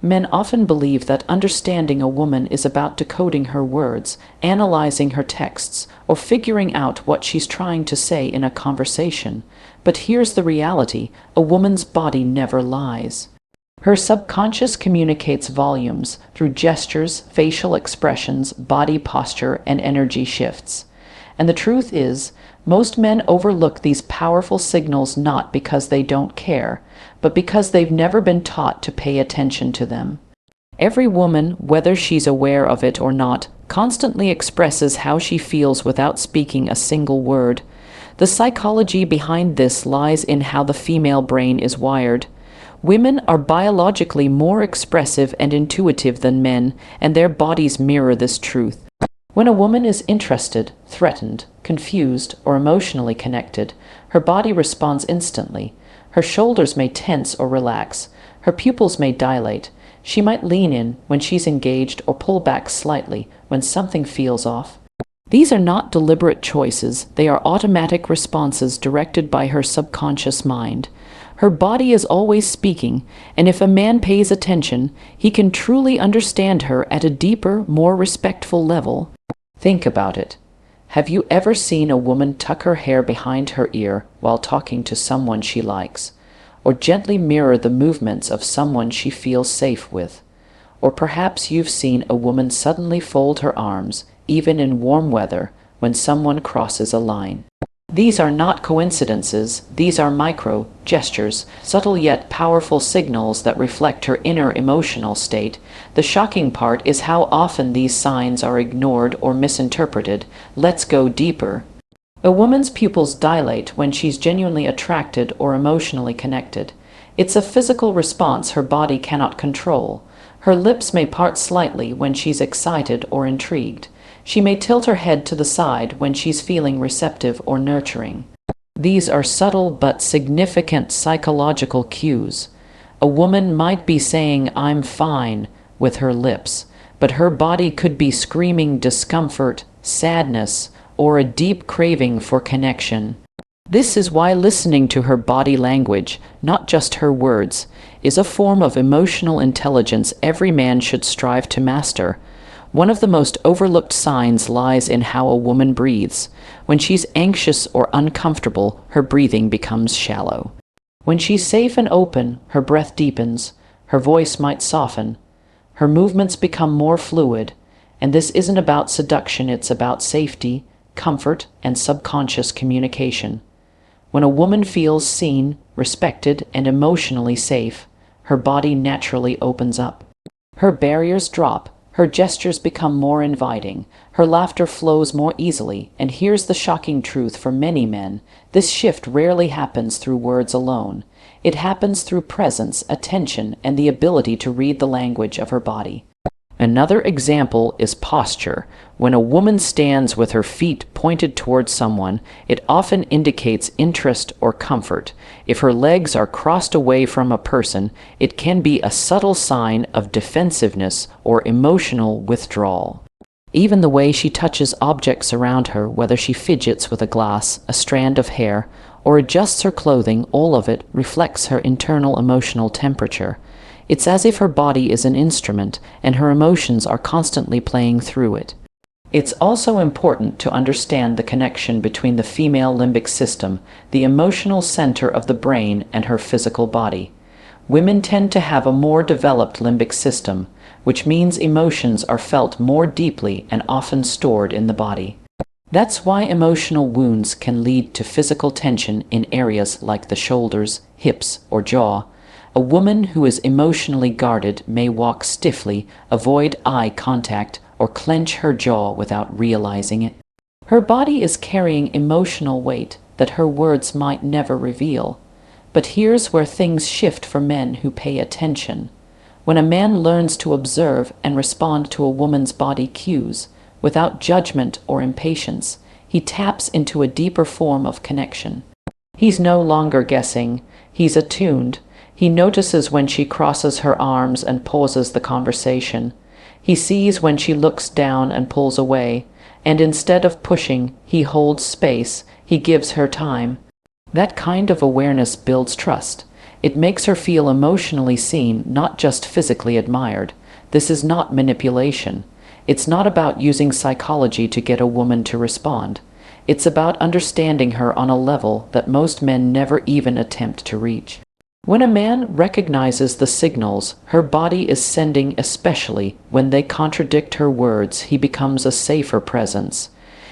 Men often believe that understanding a woman is about decoding her words, analyzing her texts, or figuring out what she's trying to say in a conversation. But here's the reality: a woman's body never lies. Her subconscious communicates volumes through gestures, facial expressions, body posture, and energy shifts. And the truth is, most men overlook these powerful signals not because they don't care, but because they've never been taught to pay attention to them. Every woman, whether she's aware of it or not, constantly expresses how she feels without speaking a single word. The psychology behind this lies in how the female brain is wired. Women are biologically more expressive and intuitive than men, and their bodies mirror this truth. When a woman is interested, threatened, confused, or emotionally connected, her body responds instantly. Her shoulders may tense or relax. Her pupils may dilate. She might lean in when she's engaged or pull back slightly when something feels off. These are not deliberate choices. They are automatic responses directed by her subconscious mind. Her body is always speaking, and if a man pays attention, he can truly understand her at a deeper, more respectful level. Think about it. Have you ever seen a woman tuck her hair behind her ear while talking to someone she likes? Or gently mirror the movements of someone she feels safe with? Or perhaps you've seen a woman suddenly fold her arms, even in warm weather, when someone crosses a line. These are not coincidences. These are micro gestures, subtle yet powerful signals that reflect her inner emotional state. The shocking part is how often these signs are ignored or misinterpreted. Let's go deeper. A woman's pupils dilate when she's genuinely attracted or emotionally connected. It's a physical response her body cannot control. Her lips may part slightly when she's excited or intrigued. She may tilt her head to the side when she's feeling receptive or nurturing. These are subtle but significant psychological cues. A woman might be saying, "I'm fine," with her lips, but her body could be screaming discomfort, sadness, or a deep craving for connection. This is why listening to her body language, not just her words, is a form of emotional intelligence every man should strive to master. One of the most overlooked signs lies in how a woman breathes. When she's anxious or uncomfortable, her breathing becomes shallow. When she's safe and open, her breath deepens, her voice might soften, her movements become more fluid. And this isn't about seduction, it's about safety, comfort, and subconscious communication. When a woman feels seen, respected, and emotionally safe, her body naturally opens up. Her barriers drop. Her gestures become more inviting, her laughter flows more easily, and here's the shocking truth for many men: this shift rarely happens through words alone. It happens through presence, attention, and the ability to read the language of her body. Another example is posture. When a woman stands with her feet pointed towards someone, it often indicates interest or comfort. If her legs are crossed away from a person, it can be a subtle sign of defensiveness or emotional withdrawal. Even the way she touches objects around her, whether she fidgets with a glass, a strand of hair, or adjusts her clothing, all of it reflects her internal emotional temperature. It's as if her body is an instrument, and her emotions are constantly playing through it. It's also important to understand the connection between the female limbic system, the emotional center of the brain, and her physical body. Women tend to have a more developed limbic system, which means emotions are felt more deeply and often stored in the body. That's why emotional wounds can lead to physical tension in areas like the shoulders, hips, or jaw. A woman who is emotionally guarded may walk stiffly, avoid eye contact, or clench her jaw without realizing it. Her body is carrying emotional weight that her words might never reveal. But here's where things shift for men who pay attention. When a man learns to observe and respond to a woman's body cues, without judgment or impatience, he taps into a deeper form of connection. He's no longer guessing, he's attuned. He notices when she crosses her arms and pauses the conversation. He sees when she looks down and pulls away, and instead of pushing, he holds space, he gives her time. That kind of awareness builds trust. It makes her feel emotionally seen, not just physically admired. This is not manipulation. It's not about using psychology to get a woman to respond. It's about understanding her on a level that most men never even attempt to reach. When a man recognizes the signals her body is sending, especially when they contradict her words, he becomes a safer presence.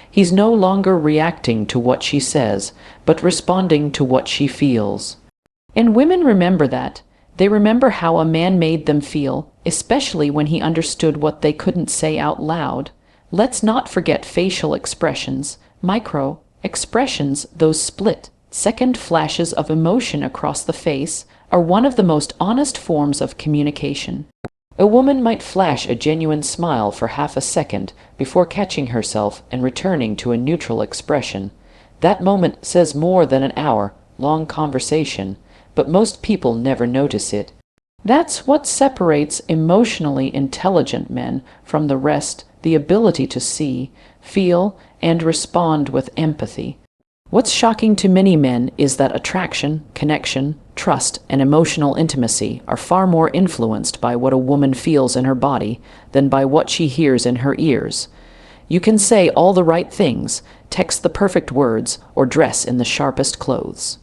He's no longer reacting to what she says, but responding to what she feels. And women remember that. They remember how a man made them feel, especially when he understood what they couldn't say out loud. Let's not forget facial expressions, micro expressions, those split-second flashes of emotion across the face, are one of the most honest forms of communication. A woman might flash a genuine smile for half a second before catching herself and returning to a neutral expression. That moment says more than an hour-long conversation, but most people never notice it. That's what separates emotionally intelligent men from the rest, the ability to see, feel, and respond with empathy. What's shocking to many men is that attraction, connection, trust, and emotional intimacy are far more influenced by what a woman feels in her body than by what she hears in her ears. You can say all the right things, text the perfect words, or dress in the sharpest clothes.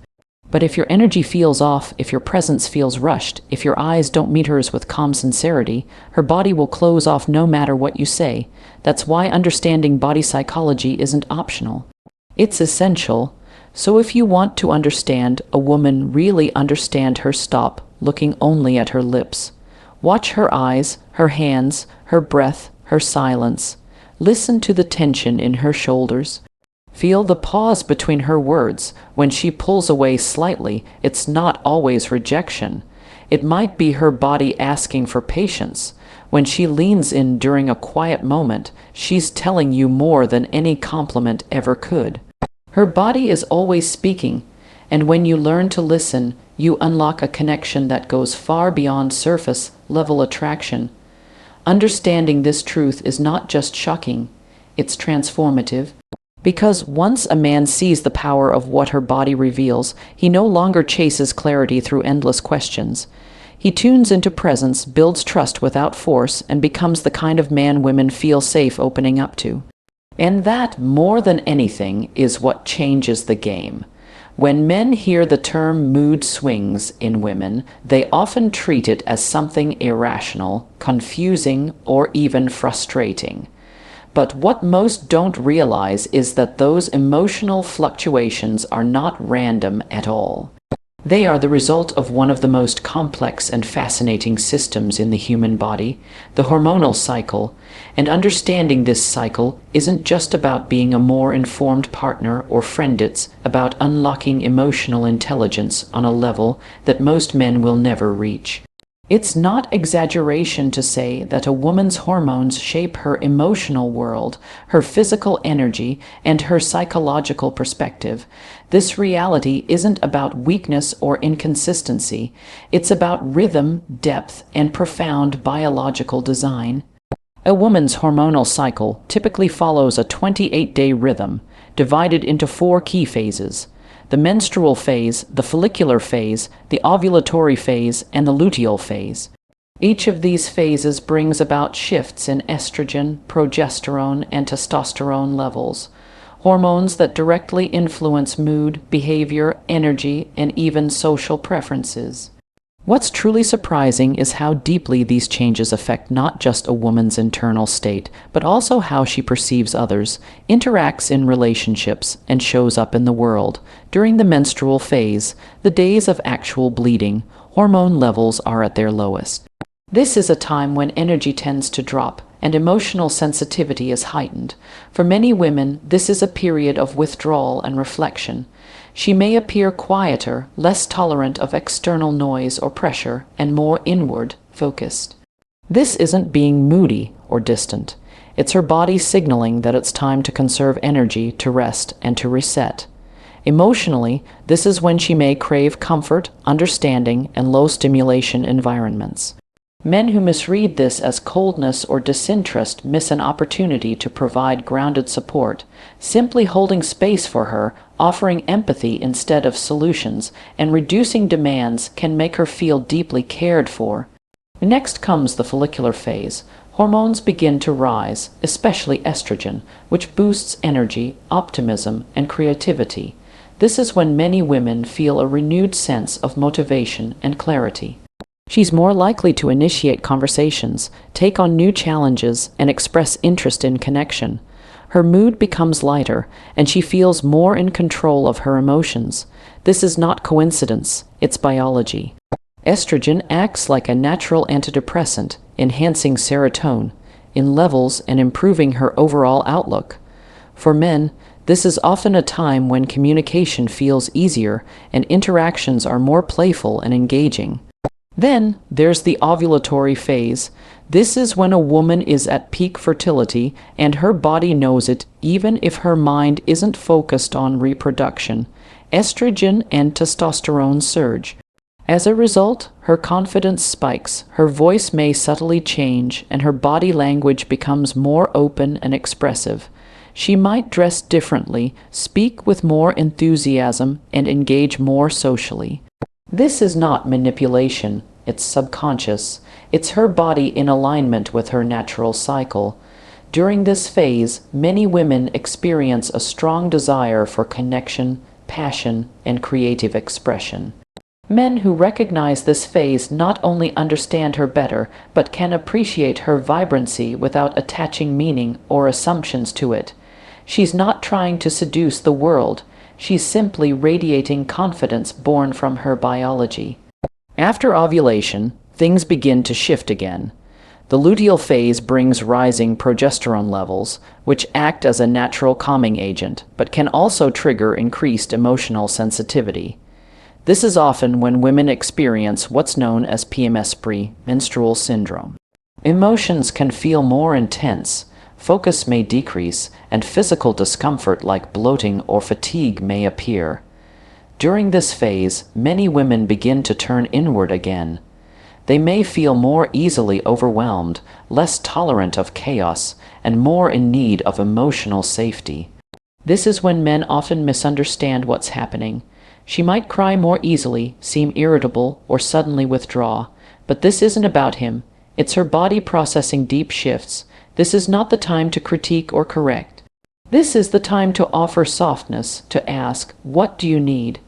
But if your energy feels off, if your presence feels rushed, if your eyes don't meet hers with calm sincerity, her body will close off no matter what you say. That's why understanding body psychology isn't optional. It's essential. So if you want to understand a woman, really understand her, stop looking only at her lips. Watch her eyes, her hands, her breath, her silence. Listen to the tension in her shoulders. Feel the pause between her words. When she pulls away slightly, it's not always rejection. It might be her body asking for patience. When she leans in during a quiet moment, she's telling you more than any compliment ever could. Her body is always speaking, and when you learn to listen, you unlock a connection that goes far beyond surface-level attraction. Understanding this truth is not just shocking, it's transformative. Because once a man sees the power of what her body reveals, he no longer chases clarity through endless questions. He tunes into presence, builds trust without force, and becomes the kind of man women feel safe opening up to. And that, more than anything, is what changes the game. When men hear the term mood swings in women, they often treat it as something irrational, confusing, or even frustrating. But what most don't realize is that those emotional fluctuations are not random at all. They are the result of one of the most complex and fascinating systems in the human body, the hormonal cycle, and understanding this cycle isn't just about being a more informed partner or friend, it's about unlocking emotional intelligence on a level that most men will never reach. It's not exaggeration to say that a woman's hormones shape her emotional world, her physical energy, and her psychological perspective. This reality isn't about weakness or inconsistency. It's about rhythm, depth, and profound biological design. A woman's hormonal cycle typically follows a 28-day rhythm, divided into 4 key phases: the menstrual phase, the follicular phase, the ovulatory phase, and the luteal phase. Each of these phases brings about shifts in estrogen, progesterone, and testosterone levels, hormones that directly influence mood, behavior, energy, and even social preferences. What's truly surprising is how deeply these changes affect not just a woman's internal state, but also how she perceives others, interacts in relationships, and shows up in the world. During the menstrual phase, the days of actual bleeding, hormone levels are at their lowest. This is a time when energy tends to drop, and emotional sensitivity is heightened. For many women, this is a period of withdrawal and reflection. She may appear quieter, less tolerant of external noise or pressure, and more inward-focused. This isn't being moody or distant. It's her body signaling that it's time to conserve energy, to rest, and to reset. Emotionally, this is when she may crave comfort, understanding, and low-stimulation environments. Men who misread this as coldness or disinterest miss an opportunity to provide grounded support. Simply holding space for her, offering empathy instead of solutions, and reducing demands can make her feel deeply cared for. Next comes the follicular phase. Hormones begin to rise, especially estrogen, which boosts energy, optimism, and creativity. This is when many women feel a renewed sense of motivation and clarity. She's more likely to initiate conversations, take on new challenges, and express interest in connection. Her mood becomes lighter, and she feels more in control of her emotions. This is not coincidence, it's biology. Estrogen acts like a natural antidepressant, enhancing serotonin in levels and improving her overall outlook. For men, this is often a time when communication feels easier and interactions are more playful and engaging. Then there's the ovulatory phase. This is when a woman is at peak fertility and her body knows it even if her mind isn't focused on reproduction. Estrogen and testosterone surge. As a result, her confidence spikes, her voice may subtly change, and her body language becomes more open and expressive. She might dress differently, speak with more enthusiasm, and engage more socially. This is not manipulation, it's subconscious. It's her body in alignment with her natural cycle. During this phase, many women experience a strong desire for connection, passion, and creative expression. Men who recognize this phase not only understand her better, but can appreciate her vibrancy without attaching meaning or assumptions to it. She's not trying to seduce the world. She's simply radiating confidence born from her biology. After ovulation, things begin to shift again. The luteal phase brings rising progesterone levels, which act as a natural calming agent, but can also trigger increased emotional sensitivity. This is often when women experience what's known as PMS premenstrual syndrome. Emotions can feel more intense, focus may decrease, and physical discomfort like bloating or fatigue may appear. During this phase, many women begin to turn inward again. They may feel more easily overwhelmed, less tolerant of chaos, and more in need of emotional safety. This is when men often misunderstand what's happening. She might cry more easily, seem irritable, or suddenly withdraw, but this isn't about him. It's her body processing deep shifts. This is not the time to critique or correct. This is the time to offer softness, to ask, "What do you need?"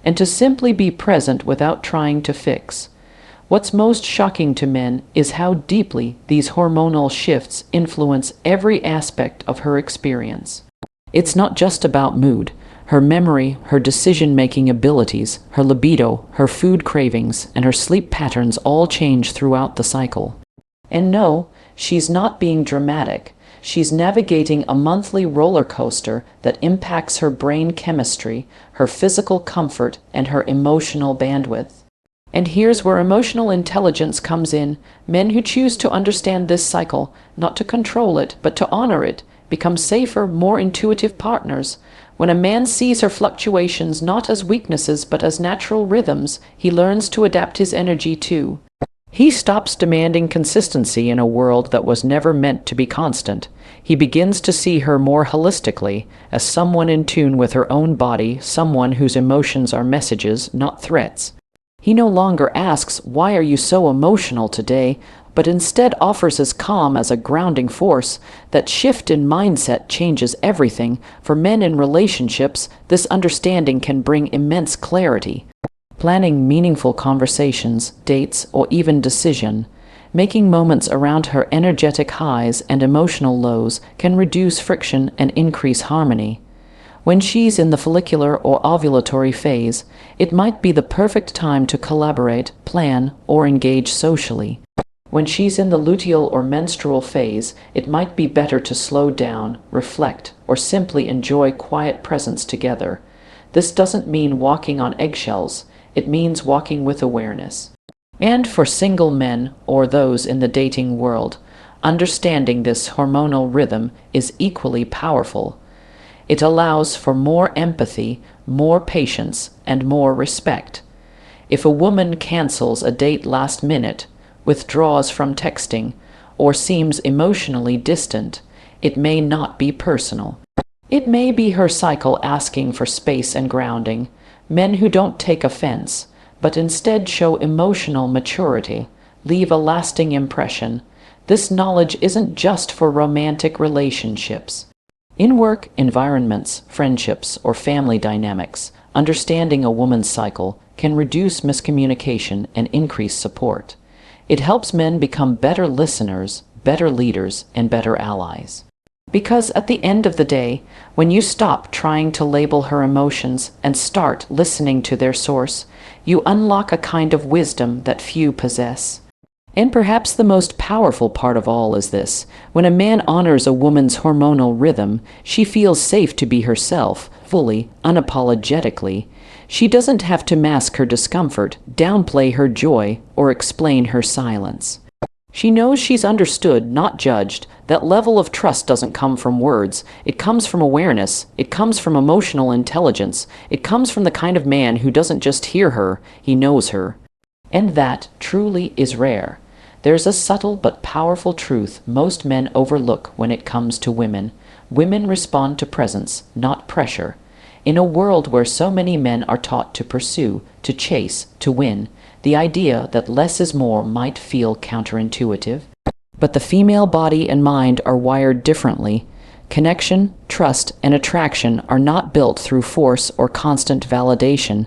and to simply be present without trying to fix. What's most shocking to men is how deeply these hormonal shifts influence every aspect of her experience. It's not just about mood. Her memory, her decision-making abilities, her libido, her food cravings, and her sleep patterns all change throughout the cycle. And no, she's not being dramatic. She's navigating a monthly roller coaster that impacts her brain chemistry, her physical comfort, and her emotional bandwidth. And here's where emotional intelligence comes in. Men who choose to understand this cycle, not to control it, but to honor it, become safer, more intuitive partners. When a man sees her fluctuations not as weaknesses but as natural rhythms, he learns to adapt his energy too. He stops demanding consistency in a world that was never meant to be constant. He begins to see her more holistically, as someone in tune with her own body, someone whose emotions are messages, not threats. He no longer asks, "Why are you so emotional today?" but instead offers his calm as a grounding force. That shift in mindset changes everything. For men in relationships, this understanding can bring immense clarity. Planning meaningful conversations, dates, or even decision, making moments around her energetic highs and emotional lows can reduce friction and increase harmony. When she's in the follicular or ovulatory phase, it might be the perfect time to collaborate, plan, or engage socially. When she's in the luteal or menstrual phase, it might be better to slow down, reflect, or simply enjoy quiet presence together. This doesn't mean walking on eggshells. It means walking with awareness. And for single men or those in the dating world, understanding this hormonal rhythm is equally powerful. It allows for more empathy, more patience, and more respect. If a woman cancels a date last minute, withdraws from texting, or seems emotionally distant, it may not be personal. It may be her cycle asking for space and grounding. Men who don't take offense, but instead show emotional maturity, leave a lasting impression. This knowledge isn't just for romantic relationships. In work environments, friendships, or family dynamics, understanding a woman's cycle can reduce miscommunication and increase support. It helps men become better listeners, better leaders, and better allies. Because at the end of the day, when you stop trying to label her emotions and start listening to their source, you unlock a kind of wisdom that few possess. And perhaps the most powerful part of all is this: when a man honors a woman's hormonal rhythm, she feels safe to be herself, fully, unapologetically. She doesn't have to mask her discomfort, downplay her joy, or explain her silence. She knows she's understood, not judged. That level of trust doesn't come from words. It comes from awareness. It comes from emotional intelligence. It comes from the kind of man who doesn't just hear her, he knows her. And that truly is rare. There's a subtle but powerful truth most men overlook when it comes to women. Women respond to presence, not pressure. In a world where so many men are taught to pursue, to chase, to win, the idea that less is more might feel counterintuitive. But the female body and mind are wired differently. Connection, trust, and attraction are not built through force or constant validation.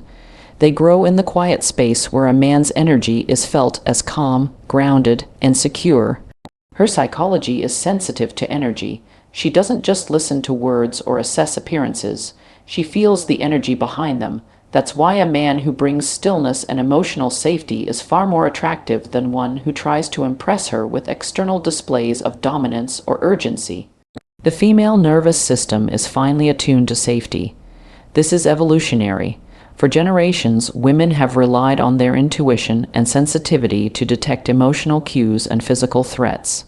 They grow in the quiet space where a man's energy is felt as calm, grounded, and secure. Her psychology is sensitive to energy. She doesn't just listen to words or assess appearances. She feels the energy behind them. That's why a man who brings stillness and emotional safety is far more attractive than one who tries to impress her with external displays of dominance or urgency. The female nervous system is finely attuned to safety. This is evolutionary. For generations, women have relied on their intuition and sensitivity to detect emotional cues and physical threats.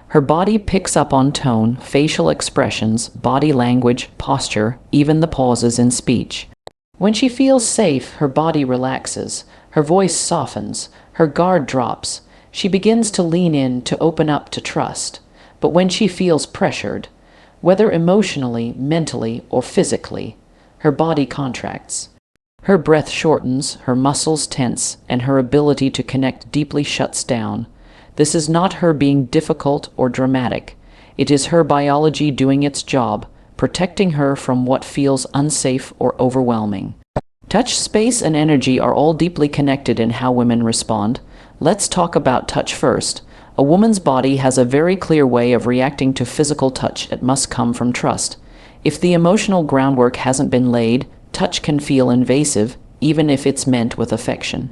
Her body picks up on tone, facial expressions, body language, posture, even the pauses in speech. When she feels safe, her body relaxes, her voice softens, her guard drops. She begins to lean in, to open up, to trust. But when she feels pressured, whether emotionally, mentally, or physically, her body contracts. Her breath shortens, her muscles tense, and her ability to connect deeply shuts down. This is not her being difficult or dramatic. It is her biology doing its job, protecting her from what feels unsafe or overwhelming. Touch, space, and energy are all deeply connected in how women respond. Let's talk about touch first. A woman's body has a very clear way of reacting to physical touch. It must come from trust. If the emotional groundwork hasn't been laid, touch can feel invasive, even if it's meant with affection.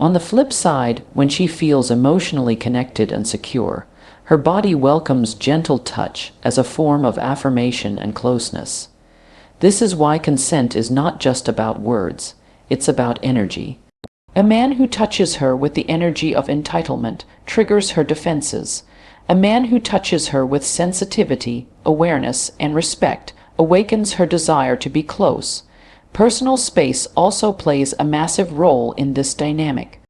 On the flip side, when she feels emotionally connected and secure, her body welcomes gentle touch as a form of affirmation and closeness. This is why consent is not just about words, it's about energy. A man who touches her with the energy of entitlement triggers her defenses. A man who touches her with sensitivity, awareness, and respect awakens her desire to be close. Personal space also plays a massive role in this dynamic.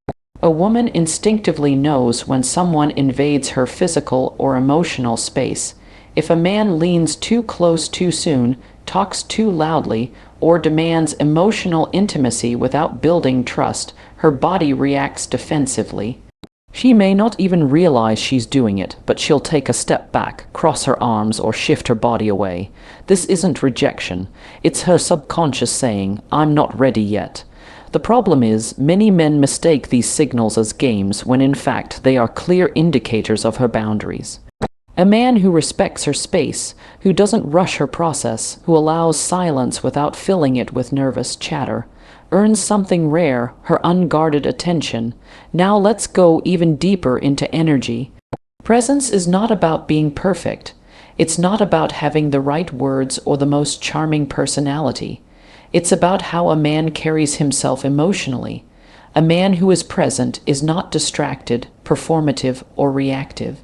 A woman instinctively knows when someone invades her physical or emotional space. If a man leans too close too soon, talks too loudly, or demands emotional intimacy without building trust, her body reacts defensively. She may not even realize she's doing it, but she'll take a step back, cross her arms, or shift her body away. This isn't rejection. It's her subconscious saying, "I'm not ready yet." The problem is, many men mistake these signals as games when in fact they are clear indicators of her boundaries. A man who respects her space, who doesn't rush her process, who allows silence without filling it with nervous chatter, earns something rare, her unguarded attention. Now let's go even deeper into energy. Presence is not about being perfect. It's not about having the right words or the most charming personality. It's about how a man carries himself emotionally. A man who is present is not distracted, performative, or reactive.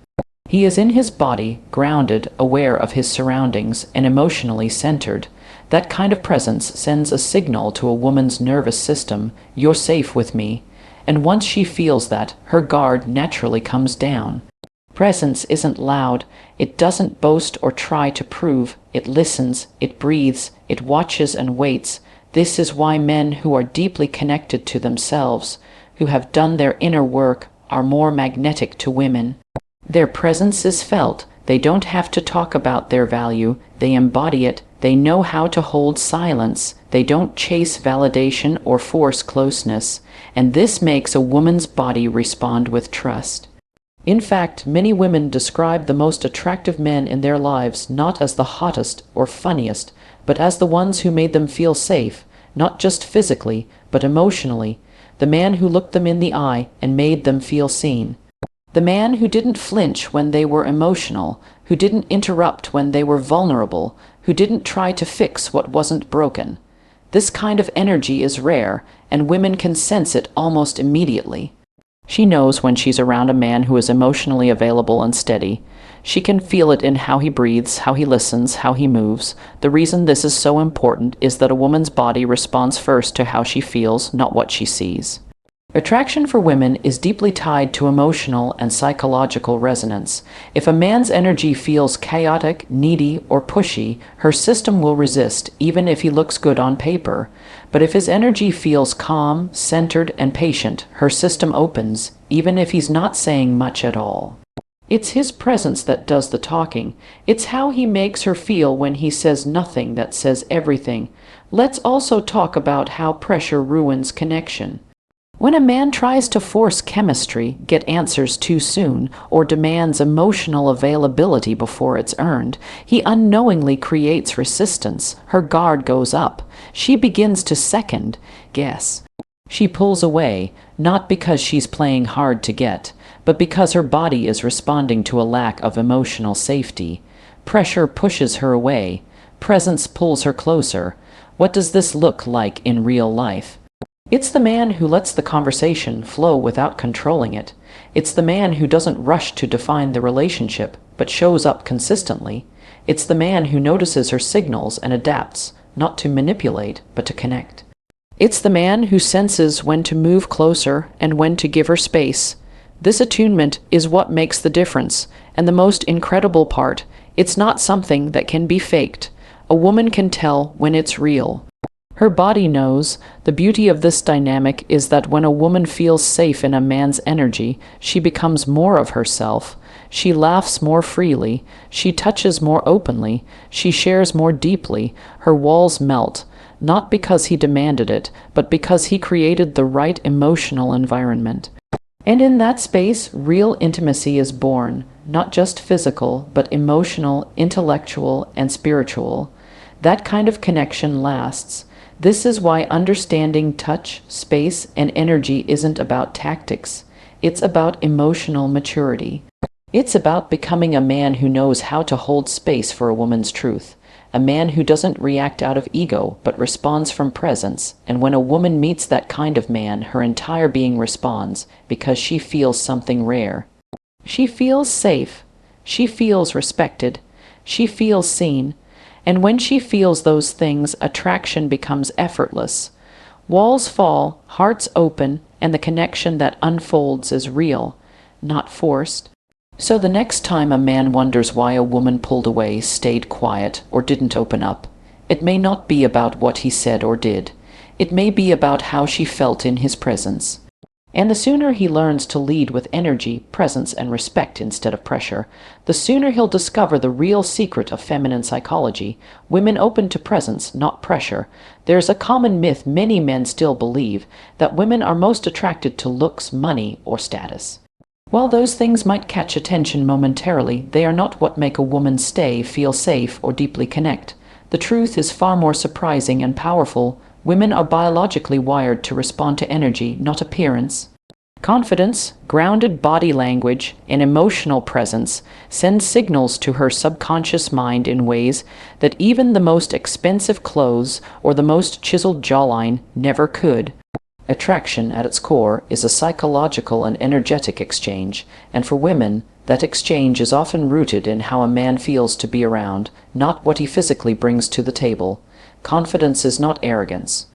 He is in his body, grounded, aware of his surroundings, and emotionally centered. That kind of presence sends a signal to a woman's nervous system: "You're safe with me." and once she feels that, her guard naturally comes down. Presence isn't loud. It doesn't boast or try to prove. It listens, it breathes, it watches and waits. This is why men who are deeply connected to themselves, who have done their inner work, are more magnetic to women. Their presence is felt. They don't have to talk about their value. They embody it. They know how to hold silence. They don't chase validation or force closeness. And this makes a woman's body respond with trust. In fact, many women describe the most attractive men in their lives not as the hottest or funniest, but as the ones who made them feel safe, not just physically, but emotionally. The man who looked them in the eye and made them feel seen. The man who didn't flinch when they were emotional, who didn't interrupt when they were vulnerable, who didn't try to fix what wasn't broken. This kind of energy is rare, and women can sense it almost immediately. She knows when she's around a man who is emotionally available and steady. She can feel it in how he breathes, how he listens, how he moves. The reason this is so important is that a woman's body responds first to how she feels, not what she sees. Attraction for women is deeply tied to emotional and psychological resonance. If a man's energy feels chaotic, needy, or pushy, her system will resist, even if he looks good on paper. But if his energy feels calm, centered, and patient, her system opens, even if he's not saying much at all. It's his presence that does the talking. It's how he makes her feel when he says nothing that says everything. Let's also talk about how pressure ruins connection. When a man tries to force chemistry, get answers too soon, or demands emotional availability before it's earned, he unknowingly creates resistance. Her guard goes up. She begins to second guess. She pulls away, not because she's playing hard to get, but because her body is responding to a lack of emotional safety. Pressure pushes her away. Presence pulls her closer. What does this look like in real life? It's the man who lets the conversation flow without controlling it. It's the man who doesn't rush to define the relationship, but shows up consistently. It's the man who notices her signals and adapts, not to manipulate, but to connect. It's the man who senses when to move closer and when to give her space. This attunement is what makes the difference, and the most incredible part, it's not something that can be faked. A woman can tell when it's real. Her body knows. The beauty of this dynamic is that when a woman feels safe in a man's energy, she becomes more of herself. She laughs more freely. She touches more openly. She shares more deeply. Her walls melt, not because he demanded it, but because he created the right emotional environment. And in that space, real intimacy is born, not just physical, but emotional, intellectual, and spiritual. That kind of connection lasts. This is why understanding touch, space, and energy isn't about tactics. It's about emotional maturity. It's about becoming a man who knows how to hold space for a woman's truth. A man who doesn't react out of ego, but responds from presence. And when a woman meets that kind of man, her entire being responds, because she feels something rare. She feels safe. She feels respected. She feels seen. And when she feels those things, attraction becomes effortless. Walls fall, hearts open, and the connection that unfolds is real, not forced. So the next time a man wonders why a woman pulled away, stayed quiet, or didn't open up, it may not be about what he said or did. It may be about how she felt in his presence. And the sooner he learns to lead with energy, presence, and respect instead of pressure, the sooner he'll discover the real secret of feminine psychology, women open to presence, not pressure. There's a common myth many men still believe, that women are most attracted to looks, money, or status. While those things might catch attention momentarily, they are not what make a woman stay, feel safe, or deeply connect. The truth is far more surprising and powerful. Women are biologically wired to respond to energy, not appearance. Confidence, grounded body language, and emotional presence send signals to her subconscious mind in ways that even the most expensive clothes or the most chiseled jawline never could. Attraction, at its core, is a psychological and energetic exchange, and for women, that exchange is often rooted in how a man feels to be around, not what he physically brings to the table. Confidence is not arrogance.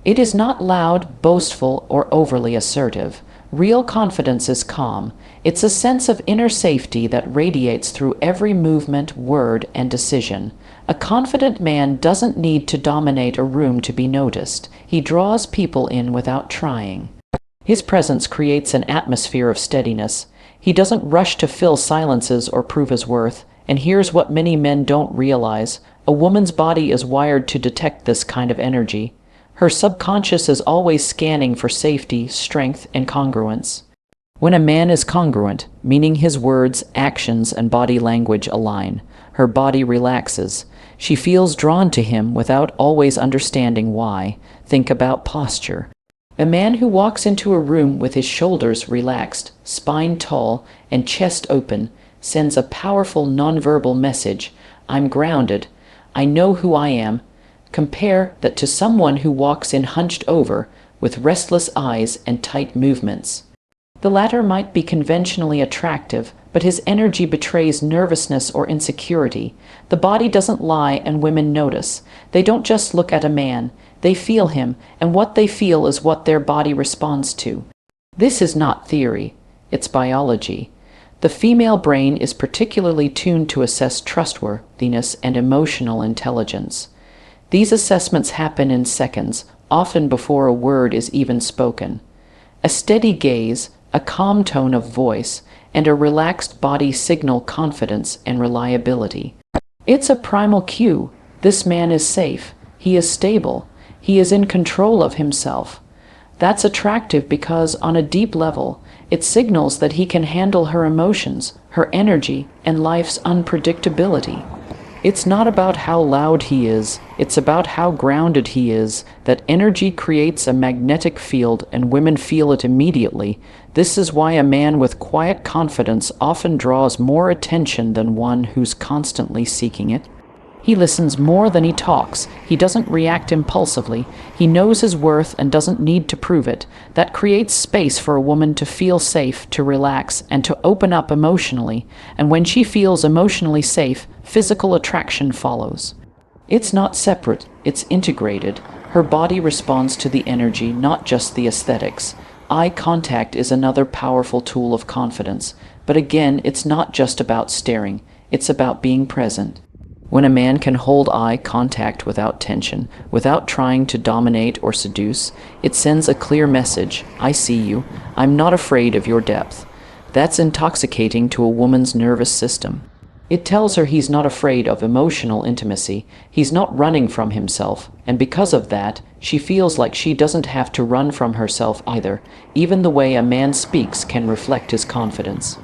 It is not loud, boastful, or overly assertive. Real confidence is calm. It's a sense of inner safety that radiates through every movement, word, and decision. A confident man doesn't need to dominate a room to be noticed. He draws people in without trying. His presence creates an atmosphere of steadiness. He doesn't rush to fill silences or prove his worth. And here's what many men don't realize. A woman's body is wired to detect this kind of energy. Her subconscious is always scanning for safety, strength, and congruence. When a man is congruent, meaning his words, actions, and body language align, her body relaxes. She feels drawn to him without always understanding why. Think about posture. A man who walks into a room with his shoulders relaxed, spine tall, and chest open sends a powerful nonverbal message. I'm grounded. I know who I am. Compare that to someone who walks in hunched over, with restless eyes and tight movements. The latter might be conventionally attractive, but his energy betrays nervousness or insecurity. The body doesn't lie, and women notice. They don't just look at a man, they feel him, and what they feel is what their body responds to. This is not theory, it's biology. The female brain is particularly tuned to assess trustworthiness and emotional intelligence. These assessments happen in seconds, often before a word is even spoken. A steady gaze, a calm tone of voice, and a relaxed body signal confidence and reliability. It's a primal cue. This man is safe. He is stable. He is in control of himself. That's attractive because, on a deep level, it signals that he can handle her emotions, her energy, and life's unpredictability. It's not about how loud he is, it's about how grounded he is. That energy creates a magnetic field and women feel it immediately. This is why a man with quiet confidence often draws more attention than one who's constantly seeking it. He listens more than he talks. He doesn't react impulsively. He knows his worth and doesn't need to prove it. That creates space for a woman to feel safe, to relax, and to open up emotionally. And when she feels emotionally safe, physical attraction follows. It's not separate, it's integrated. Her body responds to the energy, not just the aesthetics. Eye contact is another powerful tool of confidence. But again, it's not just about staring. It's about being present. When a man can hold eye contact without tension, without trying to dominate or seduce, it sends a clear message. I see you. I'm not afraid of your depth. That's intoxicating to a woman's nervous system. It tells her he's not afraid of emotional intimacy. He's not running from himself. And because of that, she feels like she doesn't have to run from herself either. Even the way a man speaks can reflect his confidence.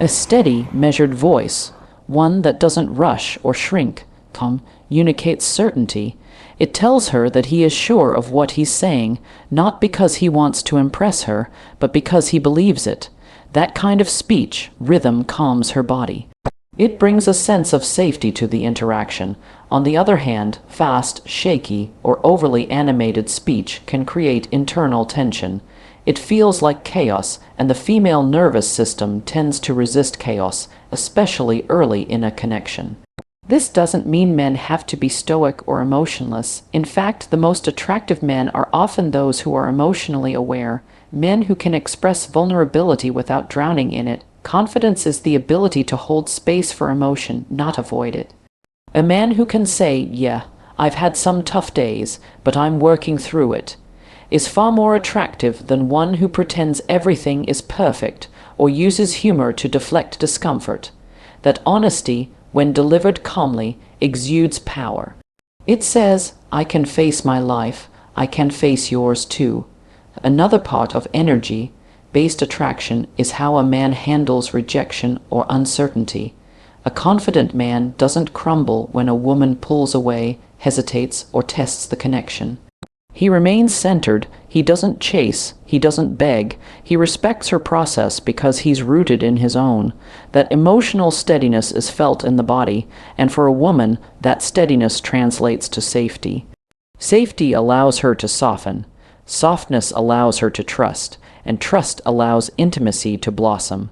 A steady, measured voice, one that doesn't rush or shrink, communicates certainty. It tells her that he is sure of what he's saying, not because he wants to impress her, but because he believes it. That kind of speech, rhythm, calms her body. It brings a sense of safety to the interaction. On the other hand, fast, shaky, or overly animated speech can create internal tension. It feels like chaos, and the female nervous system tends to resist chaos, especially early in a connection. This doesn't mean men have to be stoic or emotionless. In fact, the most attractive men are often those who are emotionally aware, men who can express vulnerability without drowning in it. Confidence is the ability to hold space for emotion, not avoid it. A man who can say, yeah, I've had some tough days, but I'm working through it, is far more attractive than one who pretends everything is perfect or uses humor to deflect discomfort. That honesty, when delivered calmly, exudes power. It says, I can face my life, I can face yours too. Another part of energy-based attraction is how a man handles rejection or uncertainty. A confident man doesn't crumble when a woman pulls away, hesitates, or tests the connection. He remains centered, he doesn't chase, he doesn't beg, he respects her process because he's rooted in his own. That emotional steadiness is felt in the body, and for a woman, that steadiness translates to safety. Safety allows her to soften, softness allows her to trust, and trust allows intimacy to blossom.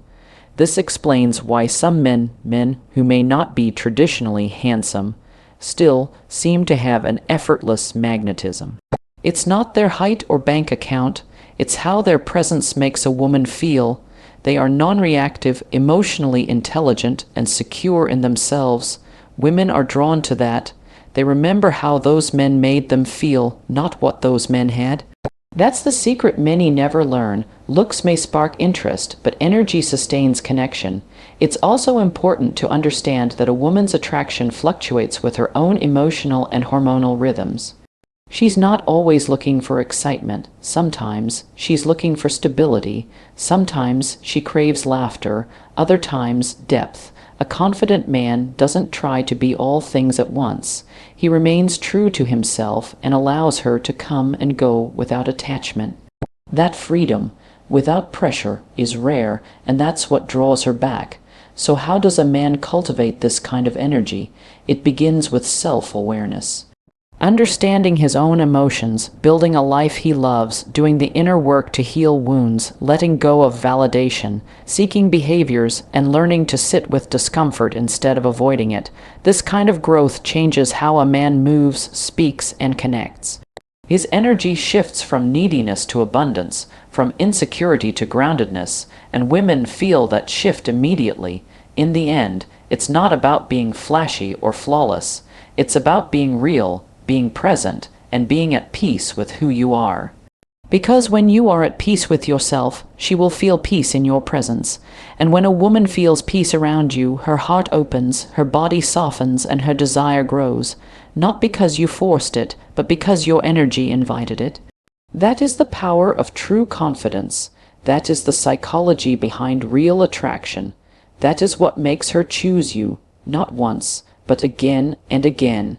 This explains why some men who may not be traditionally handsome, still seem to have an effortless magnetism. It's not their height or bank account, it's how their presence makes a woman feel. They are non-reactive, emotionally intelligent, and secure in themselves. Women are drawn to that. They remember how those men made them feel, not what those men had. That's the secret many never learn. Looks may spark interest, but energy sustains connection. It's also important to understand that a woman's attraction fluctuates with her own emotional and hormonal rhythms. She's not always looking for excitement. Sometimes she's looking for stability. Sometimes she craves laughter. Other times, depth. A confident man doesn't try to be all things at once. He remains true to himself and allows her to come and go without attachment. That freedom, without pressure, is rare, and that's what draws her back. So how does a man cultivate this kind of energy? It begins with self-awareness. Understanding his own emotions, building a life he loves, doing the inner work to heal wounds, letting go of validation, seeking behaviors, and learning to sit with discomfort instead of avoiding it. This kind of growth changes how a man moves, speaks, and connects. His energy shifts from neediness to abundance, from insecurity to groundedness, and women feel that shift immediately. In the end, it's not about being flashy or flawless. It's about being real, being present, and being at peace with who you are. Because when you are at peace with yourself, she will feel peace in your presence. And when a woman feels peace around you, her heart opens, her body softens, and her desire grows. Not because you forced it, but because your energy invited it. That is the power of true confidence. That is the psychology behind real attraction. That is what makes her choose you, not once, but again and again.